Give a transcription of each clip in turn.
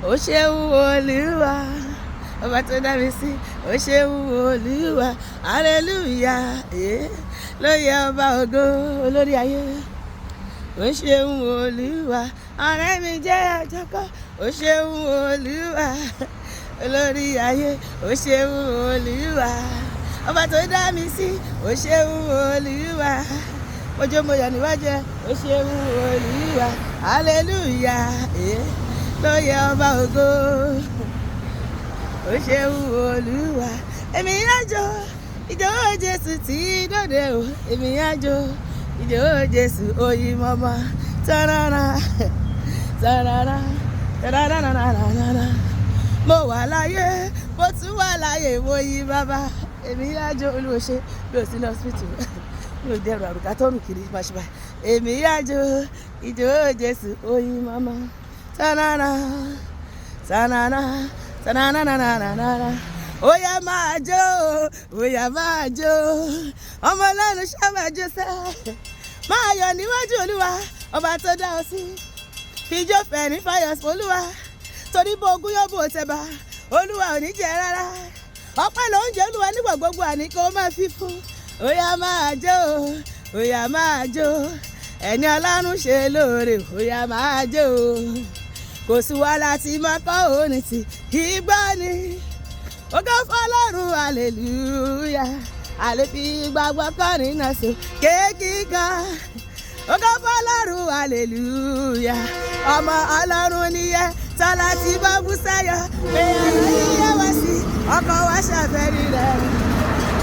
ó ṣeun Olúwa ọba tó dá mi sí, ó ṣeun Olúwa hallelujah ló yẹ ọba ògo olórí ayé. Ó ṣeun Olúwa ọ̀rẹ́ mi jẹ́ àjọkọ́, ó ṣeun Olúwa olórí ayé, ó ṣeun Olúwa ọba tó dá mi sí, ó ṣeun Olúwa mojo mo yọ̀ níwájú ẹ, ó ṣeun Olúwa hallelujah ló yẹ ọba ògo. Ó ṣeun Olúwa èmi yájọ ìjọ Jésù tí dòde o, èmi yájọ ìjọ Jésù oyin mọ́mọ́ tọ́rọ́rọ́ tọ́rọ́rọ́ tọ́rọ́rọ́ mo wà láyé mo tún wà láyé mo yí bàbá, èmi yájọ olùwòṣe bí o sí ní hospital mi ò dẹrù àrùkà tọ́rù kiri máṣíbà, èmi yájọ ìjọ Jésù oyin mọ́mọ́ tọ́rọ́rọ́ tọ́rọ́rọ́ tọ́rọ́rọ́ ó yá máa jó, ó yá máa jó, ọmọ Ọlọ́run ṣá máa jó sẹ́, máa yọ̀ níwájú Olúwa ọba tó dá ọ sí, fìjó fẹ̀ ní fáyọ̀ Olúwa torí bó ogún yóò bò tẹ̀bà Olúwa ò ní jẹ́ rárá, ọpẹ́ ló ń jẹ́ Olúwa nígbà gbogbo àní kó máa fi fún. Ó yá máa jó, ó yá máa jó, ẹni Ọlọ́run ṣe lóore, ó yá máa jó, kò sí wàhálà tí mọ́kọ́ òní tí ìgbà ni. Ògo f'Ọlọ́run hallelujah, àlefi gbàgbọ́ kọrin náà so kéèkìkà. Ògo f'Ọlọ́run hallelujah, ọmọ Ọlọ́run nìyẹn tọ́lá tí bá bú sáyọ̀ pé ayé wá sí ọkọ̀ wá ṣàfẹ́rí rẹ̀.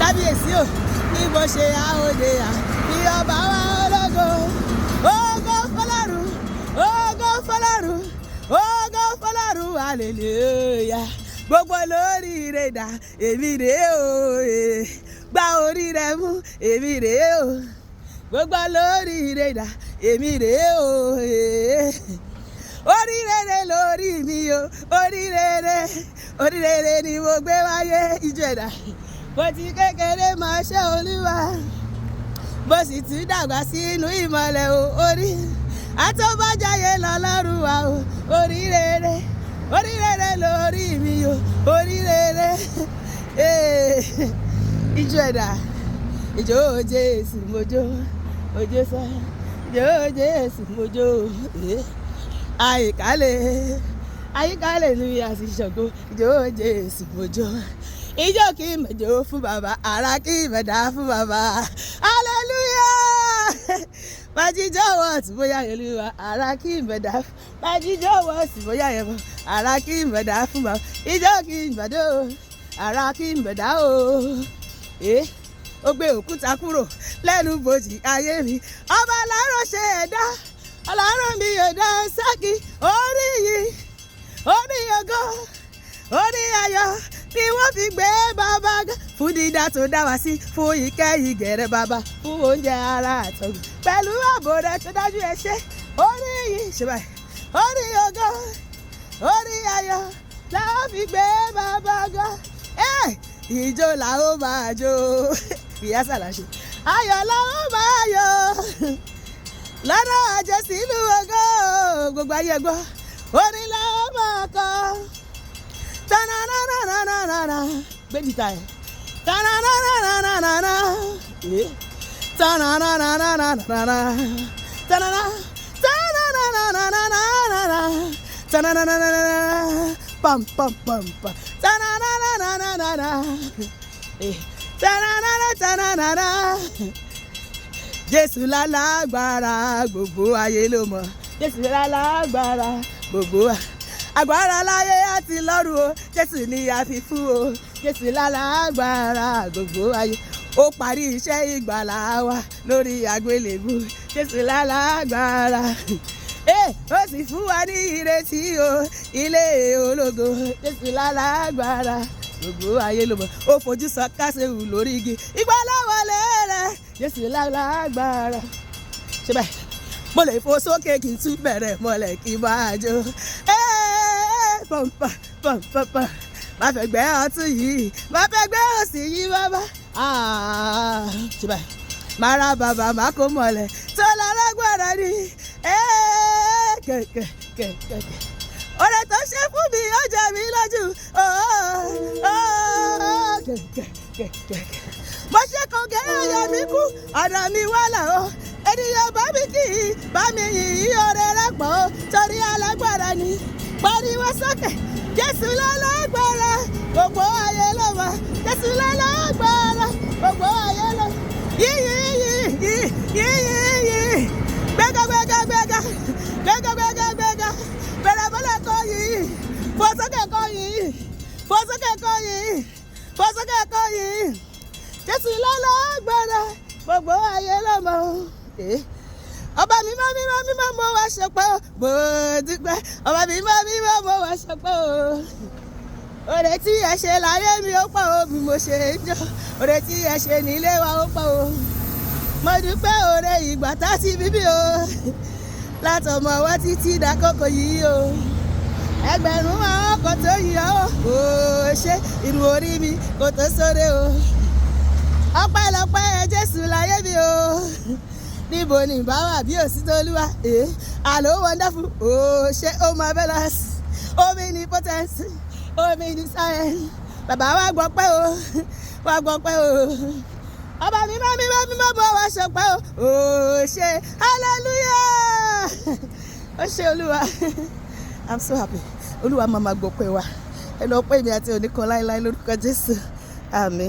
Kábíyèsí o bí mo ṣe àòde à bí ọba wa ológo. Ògo f'Ọlọ́run, ògo f'Ọlọ́run, ògo f'Ọlọ́run hallelujah. Gbogbo lórí rẹ̀ dà èmi rèé o, gba orí rẹ̀ mú èmi rèé o, gbogbo lórí rẹ̀ dà èmi rèé o, orí rere lórí mi o, orí rere ni mo gbé wáyé ìjọ ẹ̀dá. Mo ti kékeré máa ṣe Olúwa, mo sì ti dàgbà sínú ìmọ̀lẹ̀ o, orí àtọ́bájáyé lọ́lọ́run wa o, orí rere lórí mi o, orí rere ìjọ ẹ̀dá. Ìjọ Jésù mojó ojó sá, ìjọ Jésù mojó àyíkálẹ̀ ní àṣìṣọ́gbó, ìjọ Jésù mojó, ìjọ kí mẹ́jọ fún bàbá, ara kí mẹ́dá fún bàbá hallelujah. Májíjọ́ wọ́ọ̀tì bóyá Olúwa, ara kí mẹ́dá, májíjọ́ wọ́ọ̀tì bóyá ẹ̀mọ́, ara kí mẹ́dá fún bàbá, ìjọ kí mẹ́dá o, ara kí mẹ́dá o. Ó gbé òkúta kúrò lẹ́nu bòjì ayé mi, ọba láró ṣe ẹ̀dá, Ọlọ́run mi ò dá sákì, orí yìí, orí ògo, orí ayọ̀ ni wọ́n fi gbé bàbá ga, fún dídá tó dá wa sí, fún ìkẹyìn gẹ̀rẹ́ bàbá, fún oúnjẹ ara àtọ̀gùn pẹ̀lú ààbò rẹ̀ tó dájú ẹ ṣé. Orí yìí ṣe báyìí, orí ògo, orí ayọ̀ la ó fi gbé bàbá ga. Ìjó la ó máa jó, ìyá sàlàṣe, ayọ̀ la ó máa yọ̀ lọ́nà àjẹ́ sínú ògo, gbogbo ayé gbọ́, orin la ó máa kọ. Tanananananana, gbé jìtá ẹ̀. Tanananananana, tanananananana, tanana, tanananananana, tananananana, pam pam pam pam, tanananananana, tananana. Jésù lálágbára gbogbo ayé ló mọ̀, Jésù lálágbára gbogbo agbára láyé àti lọ́run o, Jésù ni a fi fún o, Jésù lálágbára gbogbo ayé, ó parí iṣẹ́ ìgbàlà wa lórí àgbélébù, Jésù lálágbára ó sì fún wa ní ìrètí o, ilé ológo, Jésù lálágbára gbogbo ayé ló mọ̀, ó fojú sọ kásẹ̀wù lórí igi, ìgbàlà wọlé rẹ̀, Jésù lálágbára. Ṣé báyìí mo lè fò sókè kí n tún bẹ̀rẹ̀ mọ́lẹ̀ kí n máa jó, pọ̀npọ̀ pọ̀npọ̀ má fẹ́ gbẹ́ ọtún yìí, má fẹ́ gbẹ́ òsì yìí bàbá. Ṣé báyìí má ra bàbá má kó mọ́lẹ̀ tó lálágbára ni, kẹ̀kẹ̀kẹ̀kẹ̀ Oore tó ṣe fún mi ó jẹ mí lójú. Mo ṣe kàn gẹ́ ẹyẹ mi kú ọ̀dọ̀ mi wá là ó. Ènìyàn bá mi kì í bá mi yìí oore rẹ̀ pọ̀ ó. Torí alágbára ni pariwo sókè. Jésù lálágbára gbogbo ayé ló mọ̀. Jésù lálágbára gbogbo ayé ló mọ̀. Yíyí gbẹ́gà bẹ̀rẹ̀ mọ́lẹ̀ kọ́ yìí fọ́sọ́kẹ̀ kọ́ yìí Jésù lálágbára gbogbo ayé ló mọ̀. Ọba mímọ́ mo wá ṣọpẹ́ o bó dúpẹ́. Ọba mímọ́ mo wá ṣọpẹ́ o. Oore tí ẹ ṣe láyé mi ó pọ̀ o bí mo ṣe ń jó. Oore tí ẹ ṣe nílé wa ó pọ̀ o. Mo dúpẹ́ oore ìgbà tá ti bíbí o. Látọmọ wá títí dákòókò yìí o. Ẹgbẹ̀rún àwọn kò tó yìí o. Kò ṣe irú orí mi kò tó sóre o. Ọpẹ́lọpẹ́ Jésù láyé mi o. Níbo ni ìbá wà bí òsì tó Olúwa? Àlọ́ wonderful. Ó ṣe ó marvelous. Omnipotent. Omniscient. Bàbá wa gbọ́ pẹ́ o. Ọba mímọ́ bọ́ wá ṣọpẹ́ o. Ó ṣe hallelujah. Ó ṣe Olúwa. I'm so happy. Olúwa máa gbọ́ pẹ́ wa. Ẹ lọ pẹ́ mi àti oníkan láéláé lórúkọ Jésù. Àmín.